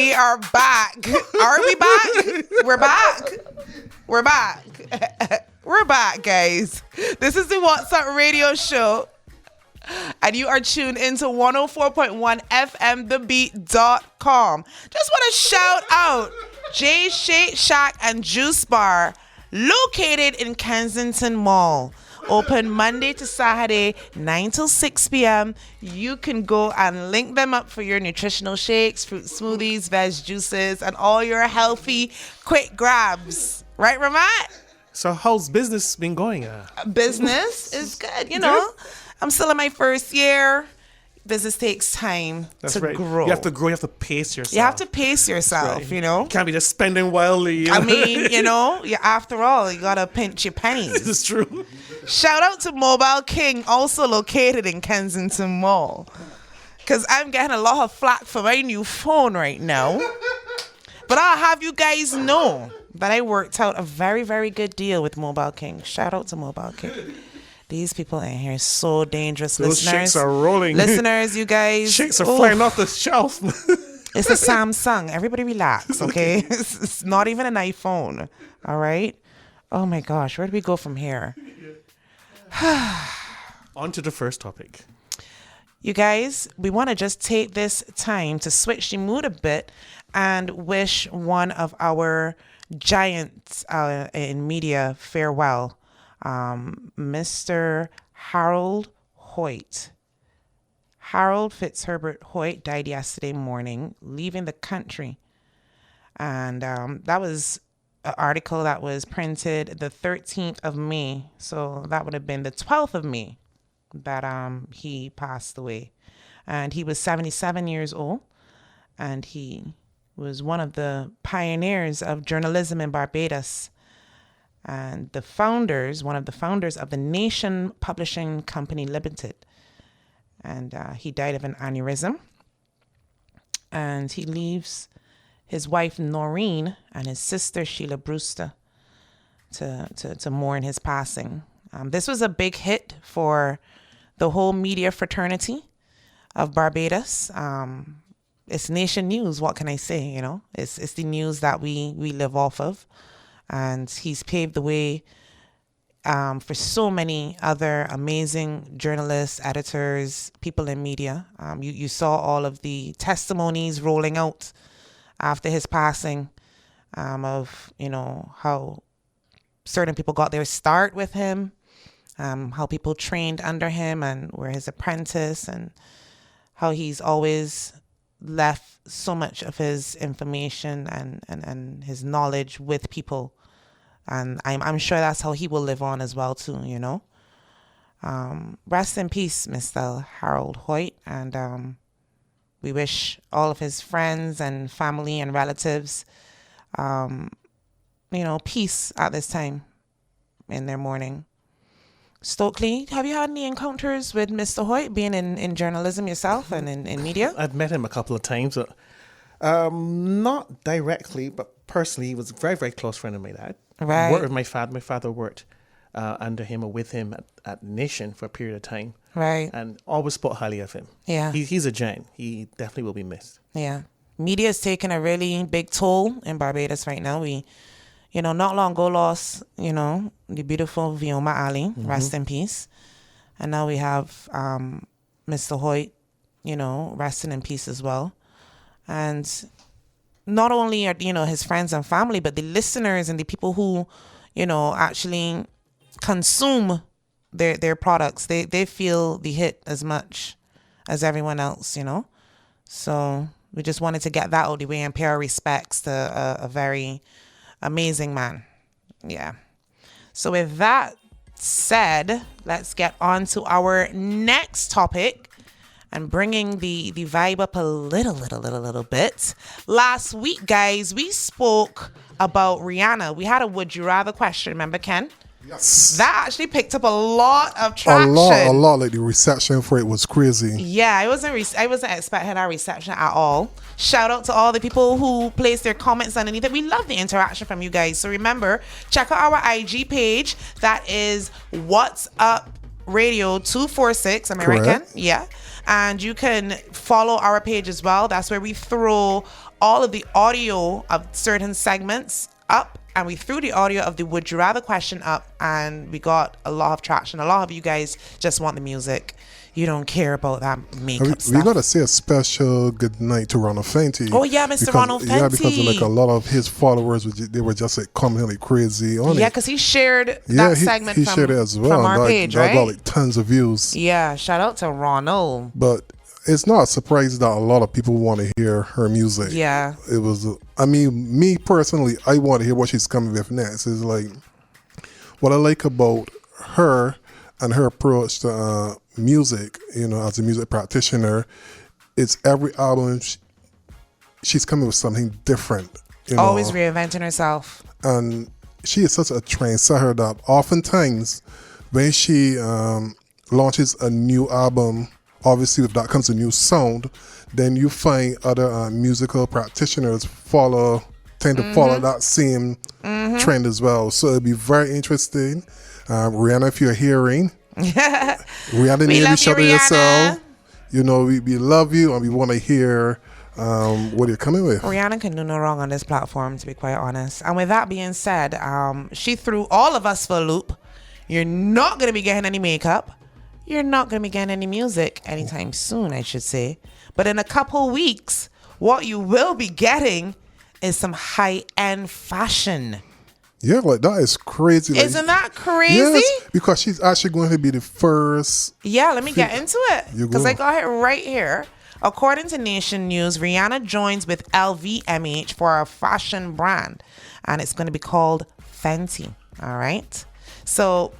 We are back. Are we back? We're back. We're back. We're back, guys. This is the What's Up radio show. And you are tuned into 104.1 FMTheBeat.com. Just want to shout out J Shake Shack and Juice Bar, located in Kensington Mall. Open Monday to Saturday, 9 till 6 p.m. You can go and link them up for your nutritional shakes, fruit smoothies, veg juices, and all your healthy, quick grabs. Right, Rahmat? So how's business been going? Business is good, you know. I'm still in my first year. Business takes time to grow. You have to grow. You have to pace yourself. You have to pace yourself, right. you know. You can't be just spending wildly. I mean, you know, after all, you got to pinch your pennies. This is true. Shout out to Mobile King, also located in Kensington Mall. Because I'm getting a lot of flack for my new phone right now. But I'll have you guys know that I worked out a very, very good deal with Mobile King. Shout out to Mobile King. These people in here are so dangerous. Those listeners. shakes are rolling. Listeners, you guys. Shakes are flying off the shelf. It's a Samsung. Everybody relax, okay? It's not even an iPhone, all right? Oh, my gosh. Where do we go from here? On to the first topic. You guys, we want to just take this time to switch the mood a bit and wish one of our giants in media farewell. Mr. Harold Hotye. Harold Fitzherbert Hoyte died yesterday morning, leaving the country. And that was an article that was printed the 13th of May. So that would have been the 12th of May that he passed away. And he was 77 years old. And he was one of the pioneers of journalism in Barbados. And one of the founders of the Nation Publishing Company Limited. And he died of an aneurysm. And he leaves his wife, Noreen, and his sister, Sheila Brewster, to mourn his passing. This was a big hit for the whole media fraternity of Barbados. It's nation news, what can I say, you know? It's the news that we live off of. And he's paved the way for so many other amazing journalists, editors, people in media. You saw all of the testimonies rolling out after his passing of, you know, how certain people got their start with him, how people trained under him and were his apprentice, and how he's always left so much of his information and his knowledge with people. And I'm sure that's how he will live on as well too, you know. Rest in peace, Mr. Harold Hotye. And we wish all of his friends and family and relatives, you know, peace at this time in their mourning. Stokely, have you had any encounters with Mr. Hoyte, being in journalism yourself and in media? I've met him a couple of times. Not directly, but personally, he was a very, very close friend of my dad. Right. Worked with my father. My father worked under him or with him at Nation for a period of time. Right. And always spoke highly of him. Yeah. He's a giant. He definitely will be missed. Yeah. Media is taking a really big toll in Barbados right now. We, you know, not long ago lost, you know, the beautiful Vioma Ali, rest in peace. And now we have Mr. Hoyte, you know, resting in peace as well. And not only are, you know, his friends and family, but the listeners and the people who, you know, actually consume their products. They feel the hit as much as everyone else, you know. So we just wanted to get that out of the way and pay our respects to a very amazing man. Yeah. So with that said, let's get on to our next topic. And bringing the vibe up a little bit. Last week, guys, we spoke about Rihanna. We had a would you rather question, remember, Ken? Yes. That actually picked up a lot of traction. A lot. Like the reception for it was crazy. Yeah, I wasn't expecting our reception at all. Shout out to all the people who placed their comments underneath it. We love the interaction from you guys. So remember, check out our IG page. That is What's Up Radio 246. Am I right, Ken? Yeah. And you can follow our page as well. That's where we throw all of the audio of certain segments up, and we threw the audio of the Would You Rather question up, and we got a lot of traction. A lot of you guys just want the music. You don't care about that makeup stuff. We gotta say a special good night to Ronald Fenty. Oh yeah, Mr. Ronald Fenty. Yeah, because like a lot of his followers, they were just like coming like crazy on it. Yeah, because he shared that segment he shared it as well from our page, right? That got like tons of views. Yeah, shout out to Ronald. But it's not a surprise that a lot of people want to hear her music. Yeah. It was, I mean, me personally, I want to hear what she's coming with next. It's like, what I like about her and her approach to music, you know, as a music practitioner, it's every album she's coming with something different. You know? Always reinventing herself. And she is such a trendsetter that oftentimes when she launches a new album, obviously with that comes a new sound, then you find other musical practitioners tend to follow that same trend as well. So it'll be very interesting. Rihanna, if you're hearing, Rihanna, name each other yourself. You know, we love you and we want to hear what you're coming with. Rihanna can do no wrong on this platform, to be quite honest. And with that being said, she threw all of us for a loop. You're not going to be getting any makeup. You're not going to be getting any music anytime soon, I should say. But in a couple weeks, what you will be getting is some high-end fashion. Yeah, like that is crazy. Like, isn't that crazy? Yes, because she's actually going to be the first. Yeah, let me get into it. Because I got it right here. According to Nation News, Rihanna joins with LVMH for a fashion brand. And it's going to be called Fenty. All right. So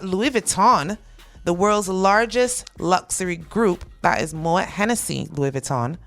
Louis Vuitton, the world's largest luxury group, that is Moet Hennessy Louis Vuitton,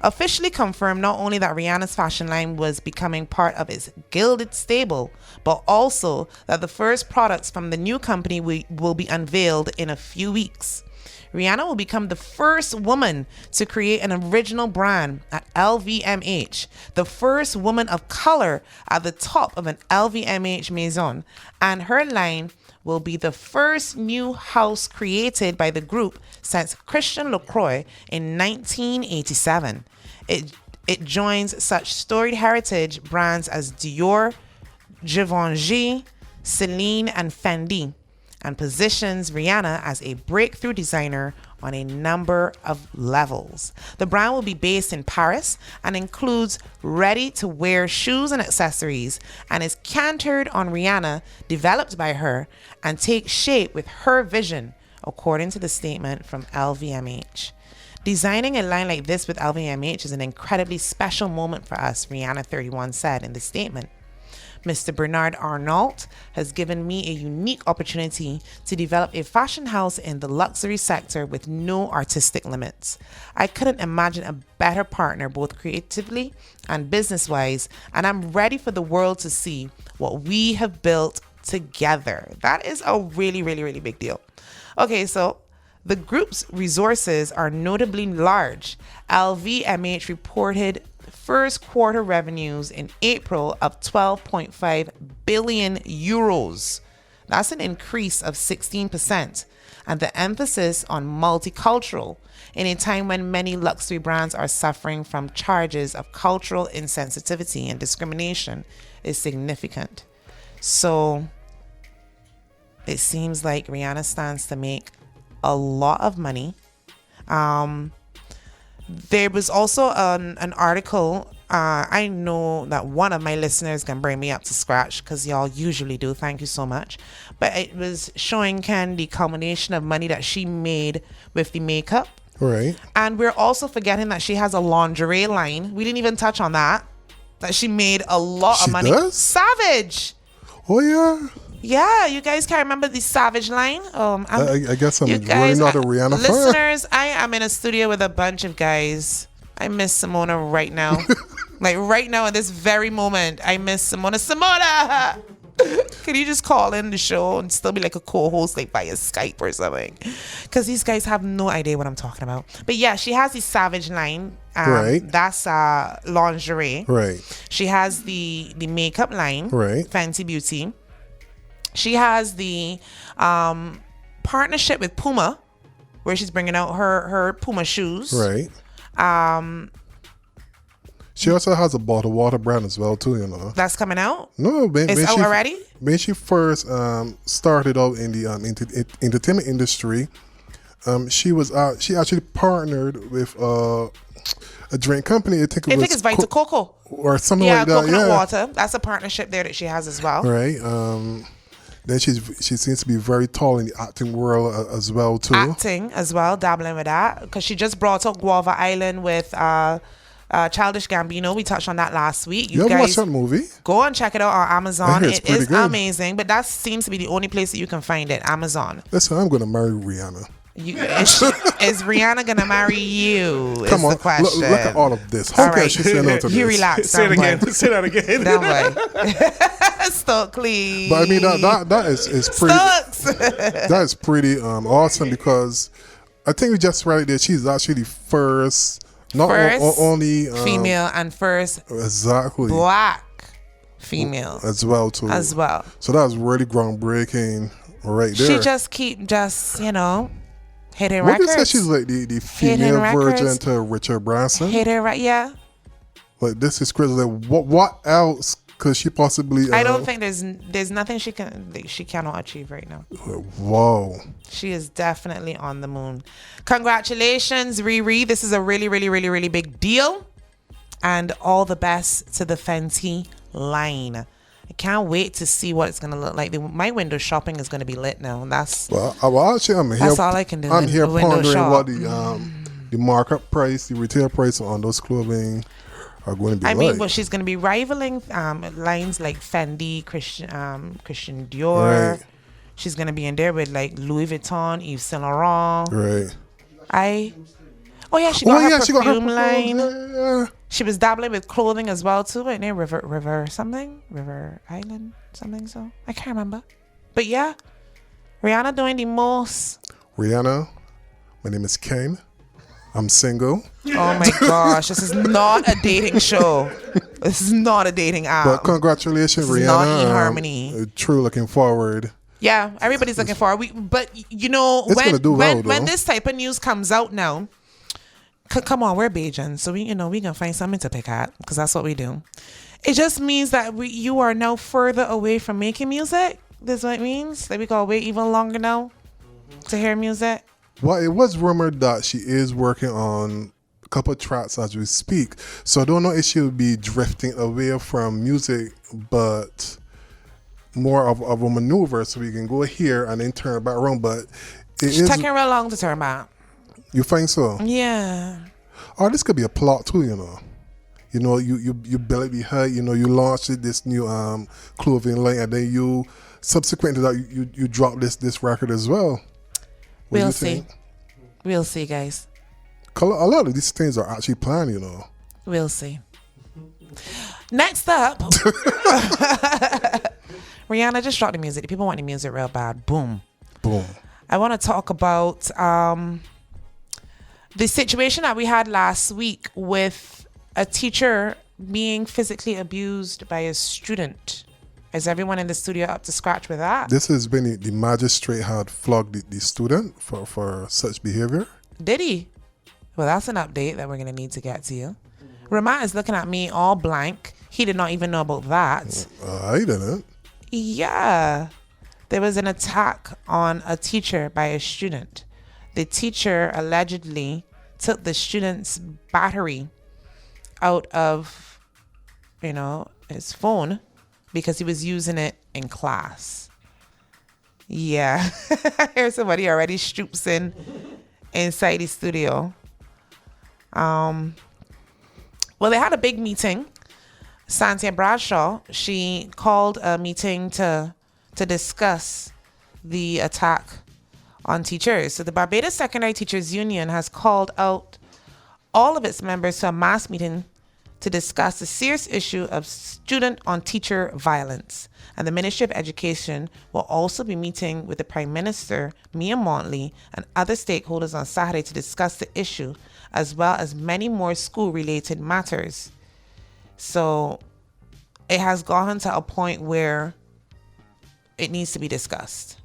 officially confirmed not only that Rihanna's fashion line was becoming part of its gilded stable, but also that the first products from the new company will be unveiled in a few weeks. Rihanna will become the first woman to create an original brand at LVMH, the first woman of color at the top of an LVMH maison, and her line will be the first new house created by the group since Christian Lacroix in 1987. It joins such storied heritage brands as Dior, Givenchy, Celine, and Fendi, and positions Rihanna as a breakthrough designer on a number of levels. The brand will be based in Paris and includes ready-to-wear shoes and accessories, and is centered on Rihanna, developed by her, and takes shape with her vision, according to the statement from LVMH. Designing a line like this with LVMH is an incredibly special moment for us, Rihanna 31 said in the statement. Mr. Bernard Arnault has given me a unique opportunity to develop a fashion house in the luxury sector with no artistic limits. I couldn't imagine a better partner, both creatively and business-wise, and I'm ready for the world to see what we have built together. That is a really, really, really big deal. Okay, so the group's resources are notably large. LVMH reported first quarter revenues in April of 12.5 billion euros. That's an increase of 16%. And the emphasis on multicultural in a time when many luxury brands are suffering from charges of cultural insensitivity and discrimination is significant. So it seems like Rihanna stands to make a lot of money. There was also an article. I know that one of my listeners can bring me up to scratch because y'all usually do. Thank you so much. But it was showing Ken the culmination of money that she made with the makeup. Right. And we're also forgetting that she has a lingerie line. We didn't even touch on that. That she made a lot of money. Does? Savage. Oh, yeah. Yeah, you guys can't remember the Savage line? I guess I'm you really guys, not a Rihanna fan. Listeners, I am in a studio with a bunch of guys. I miss Simona right now. Like right now at this very moment, I miss Simona. Simona! Can you just call in the show and still be like a co-host like via Skype or something? Because these guys have no idea what I'm talking about. But yeah, she has the Savage line. Right. That's lingerie. Right. She has the makeup line. Right. Fenty Beauty. She has the partnership with Puma, where she's bringing out her Puma shoes. Right. She also has a bottled water brand as well too, That's coming out? No, It's out already? When she first started out in the entertainment industry, she actually partnered with a drink company. I think it's Vita Coco or something like that. Coconut water. That's a partnership there that she has as well. Right. Then she seems to be very tall in the acting world as well too. Acting as well, dabbling with that, because she just brought up Guava Island with Childish Gambino. We touched on that last week. You ever watched that movie? Go and check it out on Amazon. It is good. amazing, but that seems to be the only place that you can find it, Amazon. Listen, I'm going to marry Rihanna. Is Rihanna gonna marry you? Come on, the question. Look at all of this. How can she say no to you this? relax. Say it again. Say that again. Don't worry. Stokely. But I mean that is pretty. That is pretty awesome, because I think we just right there. She's actually the first, not only female and first exactly black female as well too. As well. So that was really groundbreaking right there. She just hitting What records. they say she's like the female version to Richard Branson? Yeah. Like, this is crazy. Like, what else could she possibly? I don't think there's nothing she cannot achieve right now. Whoa. She is definitely on the moon. Congratulations, Riri. This is a really, really, really, really big deal, and all the best to the Fenty line. I can't wait to see what it's going to look like. My window shopping is going to be lit now. Actually, I'm here. That's all I can do. I'm here pondering what the markup price, the retail price on those clothing are going to be. I mean, well, she's going to be rivaling lines like Fendi, Christian Dior. Right. She's going to be in there with like Louis Vuitton, Yves Saint Laurent. Right. She got her perfume line. Yeah. She was dabbling with clothing as well too, but near River Island something. So I can't remember, but yeah, Rihanna doing the most. Rihanna, my name is Ken. I'm single. Oh my gosh, this is not a dating show. This is not a dating app. But congratulations, Rihanna. Not eHarmony. True, looking forward. Yeah, everybody's looking forward. But when this type of news comes out now. Come on, we're Bajan, so we can find something to pick at, because that's what we do. It just means that you are now further away from making music. That's what it means. That we gotta wait even longer now to hear music. Well, it was rumored that she is working on a couple of tracks as we speak. So I don't know if she'll be drifting away from music, but more of a maneuver, so we can go here and then turn back around. But it's taking real long to turn back. You think so? Yeah. Or this could be a plot too, you build it behind, you launched this new clothing line, and then you subsequent to that you drop this record as well. We'll see. We'll see, guys. A lot of these things are actually planned, We'll see. Next up, Rihanna just dropped the music. People want the music real bad. Boom. I want to talk about the situation that we had last week with a teacher being physically abused by a student. Is everyone in the studio up to scratch with that? This has been the magistrate had flogged the student for such behavior. Did he? Well, that's an update that we're going to need to get to you. Rahmat is looking at me all blank. He did not even know about that. I didn't. Yeah. There was an attack on a teacher by a student. The teacher allegedly took the student's battery out of, his phone because he was using it in class. Yeah. Here's somebody already stoops inside the studio. Well, they had a big meeting. Santia Bradshaw, she called a meeting to discuss the attack on teachers. So the Barbados Secondary Teachers Union has called out all of its members to a mass meeting to discuss the serious issue of student on teacher violence. And the Ministry of Education will also be meeting with the Prime Minister, Mia Montley, and other stakeholders on Saturday to discuss the issue, as well as many more school-related matters. So it has gotten to a point where it needs to be discussed.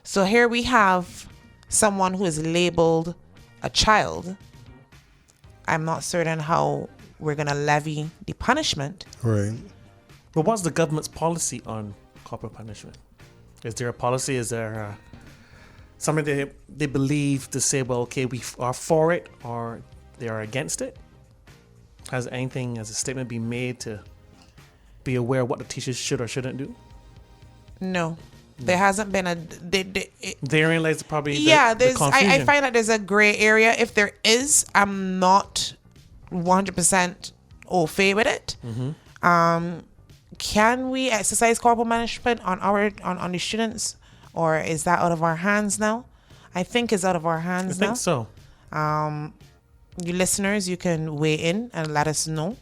So here we have someone who is labeled a child. I'm not certain how we're going to levy the punishment. Right. But what's the government's policy on corporal punishment? Is there a policy? Is there something they believe to say, well, okay, we are for it or they are against it? Has a statement been made to be aware of what the teachers should or shouldn't do? No. There hasn't been a... Therein lies probably there's. the confusion. I find that there's a gray area. If there is, I'm not 100% au fait with it. Can we exercise corporal punishment on the students, or is that out of our hands now? I think it's out of our hands now. I think so. You listeners, you can weigh in and let us know.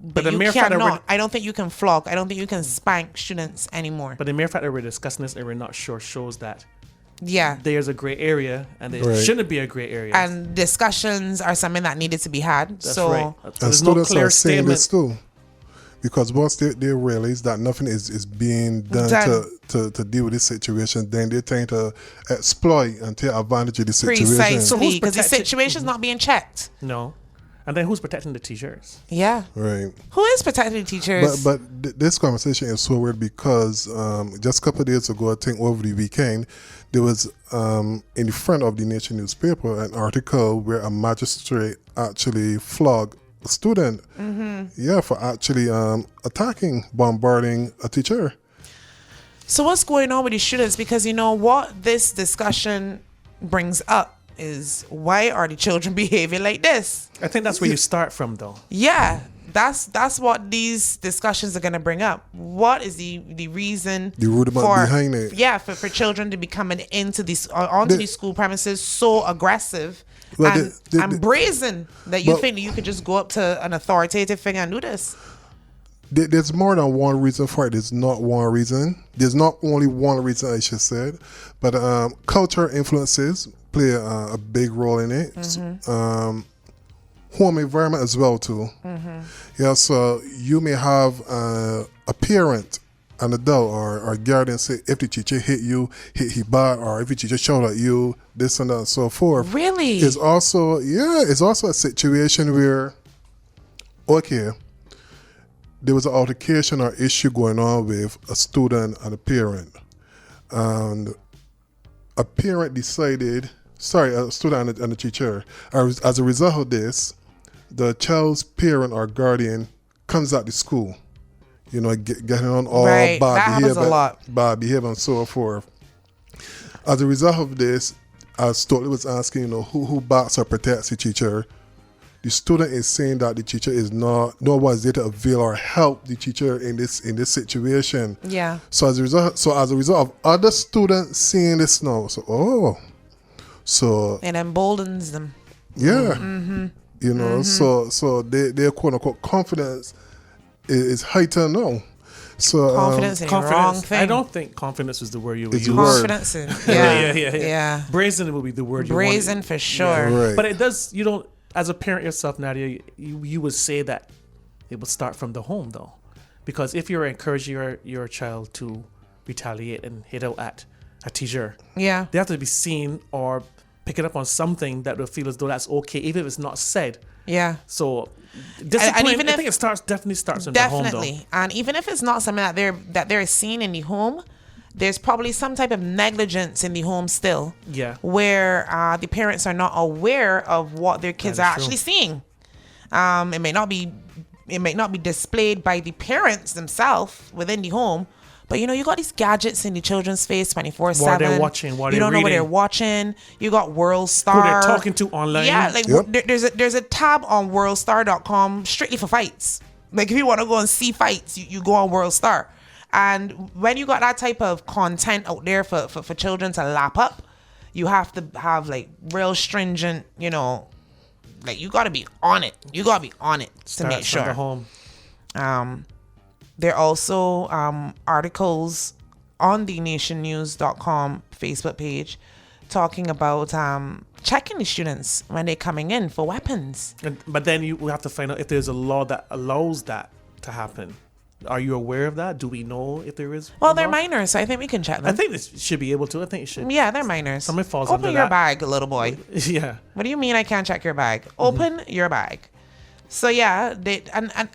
But the you mere fact that cannot. I don't think you can flog. I don't think you can spank students anymore. But the mere fact that we're discussing this and we're not sure shows that there's a gray area and there shouldn't be a gray area. And discussions are something that needed to be had. That's so right. And students are saying this too. Because once they realize that nothing is being done to deal with this situation, then they tend to exploit and take advantage of the situation. Precisely, because the situation is not being checked. No. And then who's protecting the teachers? Yeah. Right. Who is protecting the teachers? But this conversation is so weird because just a couple of days ago, I think over the weekend, there was in the front of the Nation newspaper an article where a magistrate actually flogged a student. For actually attacking, bombarding a teacher. So what's going on with the students? Because you know what this discussion brings up is, why are the children behaving like this? I think that's where you start from, though. Yeah, that's what these discussions are going to bring up. What is the reason, the rudiment behind it? Yeah, for children to be coming into these onto these school premises so aggressive and brazen that you think that you could just go up to an authoritative figure and do this. There's more than one reason for it. There's not one reason. There's not only one reason, I should say, but culture influences play a big role in it. Home environment as well too. Yeah, so you may have a parent, an adult or guardian say, if the teacher hit you, he bad, or if the teacher shout at you, this and that and so forth. Really? It's also a situation where, okay, there was an altercation or issue going on with a student and a parent. And a parent decided, a student and a teacher, as a result of this, the child's parent or guardian comes out to school, getting on all that bad behavior and so forth. As a result of this, as Stoley was asking, who backs or protects the teacher, the student is saying that the teacher is no one is there to avail or help the teacher in this situation. Yeah. So as a result of other students seeing this now, so it emboldens them. Yeah. So their quote unquote confidence is heightened now. So confidence in the wrong thing. I don't think confidence is the word you would use. Confidence in yeah. Brazen would be the word. Brazen for sure. Yeah. Right. But it does. You don't. As a parent yourself, Nadia, you would say that it would start from the home, though, because if you're encouraging your child to retaliate and hit out at a teacher, they have to be seen or pick it up on something that will feel as though that's okay, even if it's not said. Yeah. So discipline, I think it definitely starts in the home, though. Definitely, and even if it's not something that they're seeing in the home, there's probably some type of negligence in the home still. Yeah. Where the parents are not aware of what their kids are actually seeing. It may not be displayed by the parents themselves within the home, but you got these gadgets in the children's face 24/7. What they're watching, what you they're don't know what they're watching. You got World Star. Who they're talking to online. Yeah, there's a tab on worldstar.com strictly for fights. Like if you want to go and see fights, you go on World Star. And when you got that type of content out there for children to lap up, you have to have like real stringent, like you got to be on it. You got to be on it to make sure. The home. There are also articles on the nationnews.com Facebook page talking about checking the students when they're coming in for weapons. But then you have to find out if there's a law that allows that to happen. Are you aware of that? Do we know if there is? Well, they're minors, so I think we can check them. I think this should be able to. I think it should. Yeah, they're minors. Something falls Open under your that. bag, little boy. Yeah. What do you mean I can't check your bag? Open your bag. So yeah, and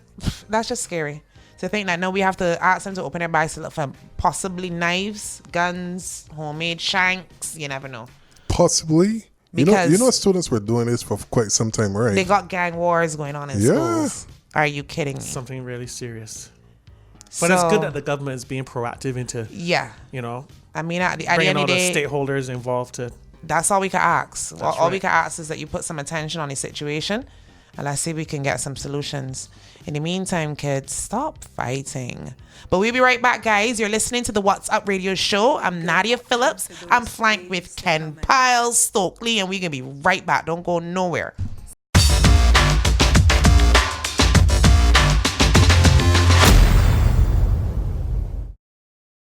that's just scary to think that no, we have to ask them to open their bags to look for possibly knives, guns, homemade shanks. You never know. Possibly. Because you know, students were doing this for quite some time, right? They got gang wars going on in Yeah. schools. Are you kidding me? Something really serious. But it's good that the government is being proactive into, yeah. you know, I mean, at the bringing end all of the the day, stakeholders involved to. that's all we can ask. All we right. can ask is that you put some attention on the situation, and let's see if we can get some solutions. In the meantime, kids, stop fighting. But we'll be right back, guys. You're listening to the What's Up Radio Show. I'm Nadia Phillips. I'm flanked with Ken Piles, Stokely, and we're going to be right back. Don't go nowhere.